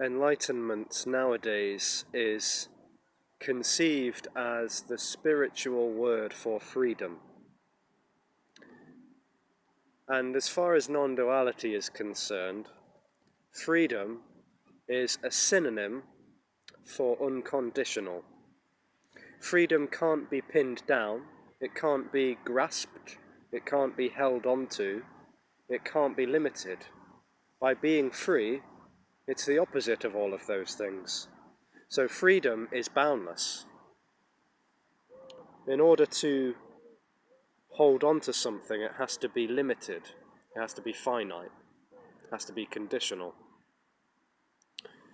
Enlightenment nowadays is conceived as the spiritual word for freedom. And as far as non-duality is concerned, freedom is a synonym for unconditional. Freedom can't be pinned down, it can't be grasped, it can't be held onto, it can't be limited. By being free, it's the opposite of all of those things. So freedom is boundless. In order to hold on to something, it has to be limited, it has to be finite, it has to be conditional.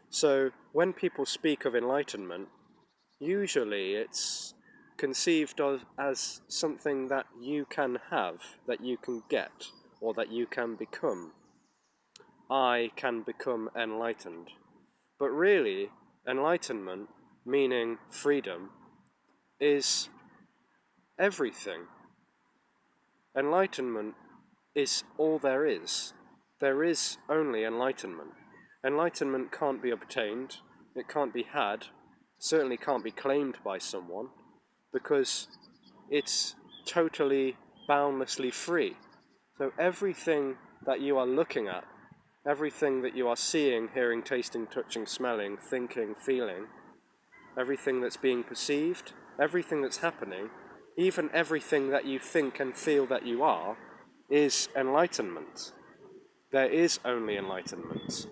So when people speak of enlightenment, usually it's conceived of as something that you can have, that you can get, or that you can become. I can become enlightened. But really, enlightenment, meaning freedom, is everything. Enlightenment is all there is. There is only enlightenment. Enlightenment can't be obtained, it can't be had, certainly can't be claimed by someone, because it's totally boundlessly free. So everything that you are looking at, everything that you are seeing, hearing, tasting, touching, smelling, thinking, feeling, everything that's being perceived, everything that's happening, even everything that you think and feel that you are, is enlightenment. There is only enlightenment.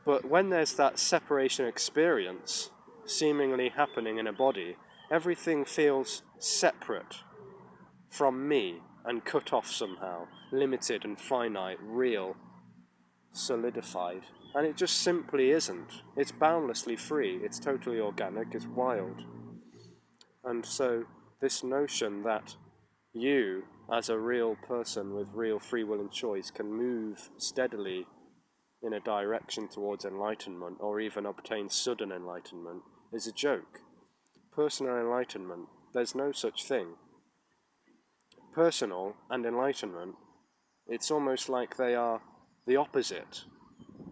But when there's that separation experience seemingly happening in a body, everything feels separate from me and cut off somehow, limited and finite, real, solidified. And it just simply isn't. It's boundlessly free, it's totally organic, it's wild. And so this notion that you, as a real person with real free will and choice, can move steadily in a direction towards enlightenment, or even obtain sudden enlightenment, is a joke. Personal enlightenment, there's no such thing. Personal and enlightenment, it's almost like they are the opposite.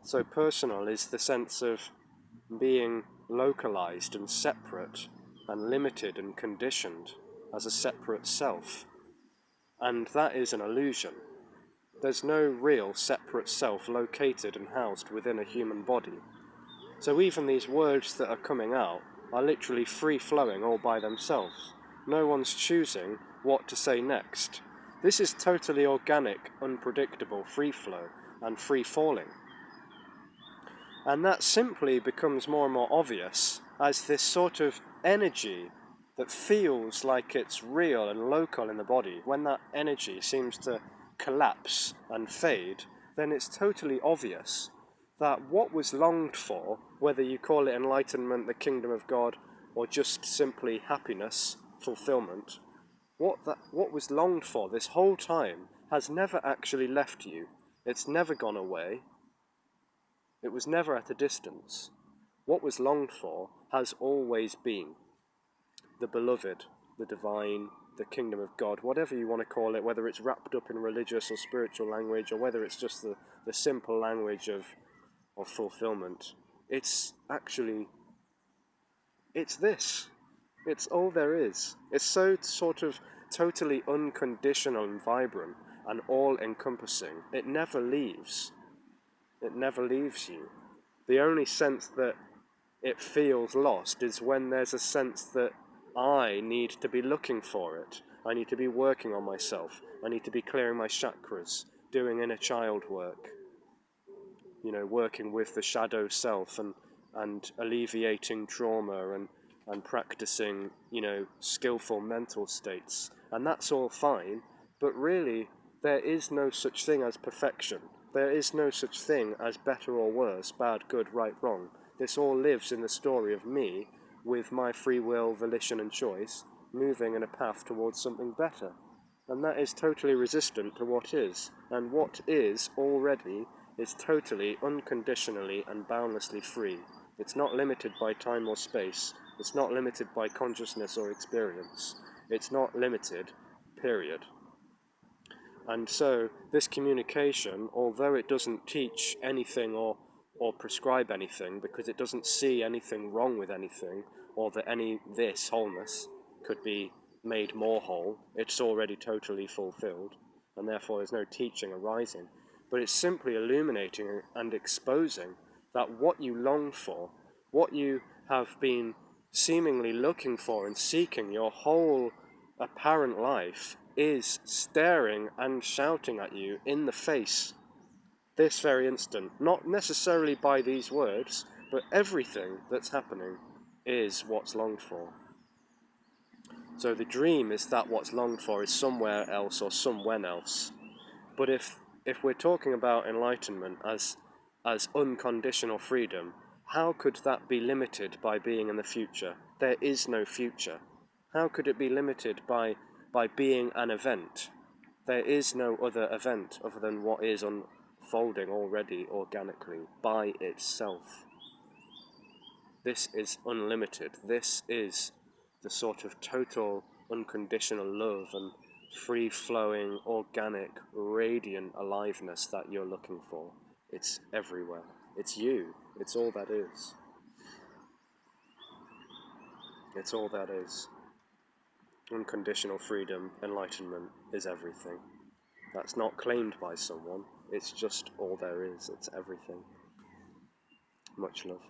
So personal is the sense of being localized and separate and limited and conditioned as a separate self. And that is an illusion. There's no real separate self located and housed within a human body. So even these words that are coming out are literally free-flowing all by themselves. No one's choosing what to say next. This is totally organic, unpredictable free flow and free falling. And that simply becomes more and more obvious as this sort of energy that feels like it's real and local in the body. When that energy seems to collapse and fade, then it's totally obvious that what was longed for, whether you call it enlightenment, the kingdom of God, or just simply happiness, fulfillment, what was longed for this whole time has never actually left you. It's never gone away. It was never at a distance. What was longed for has always been. The beloved, the divine, the kingdom of God, whatever you want to call it, whether it's wrapped up in religious or spiritual language, or whether it's just the simple language of fulfillment. It's actually, it's this. It's all there is. It's so sort of totally unconditional and vibrant and all-encompassing. It never leaves. It never leaves you. The only sense that it feels lost is when there's a sense that I need to be looking for it. I need to be working on myself. I need to be clearing my chakras, doing inner child work. Working with the shadow self and alleviating trauma and practicing, skillful mental states. And that's all fine, but really, there is no such thing as perfection. There is no such thing as better or worse, bad, good, right, wrong. This all lives in the story of me, with my free will, volition and choice, moving in a path towards something better. And that is totally resistant to what is. And what is already is totally, unconditionally and boundlessly free. It's not limited by time or space. It's not limited by consciousness or experience. It's not limited, period. And so this communication, although it doesn't teach anything or or prescribe anything, because it doesn't see anything wrong with anything, or that this wholeness could be made more whole. It's already totally fulfilled, and therefore there's no teaching arising. But it's simply illuminating and exposing that what you long for, what you have been seemingly looking for and seeking your whole apparent life, is staring and shouting at you in the face this very instant. Not necessarily by these words, but everything that's happening is what's longed for. So the dream is that what's longed for is somewhere else or somewhen else. But if we're talking about enlightenment as unconditional freedom, how could that be limited by being in the future? There is no future. How could it be limited by being an event? There is no other event other than what is unfolding already organically by itself. This is unlimited. This is the sort of total unconditional love and free-flowing, organic, radiant aliveness that you're looking for. It's everywhere. It's you. It's all that is. It's all that is. Unconditional freedom, enlightenment, is everything. That's not claimed by someone. It's just all there is. It's everything. Much love.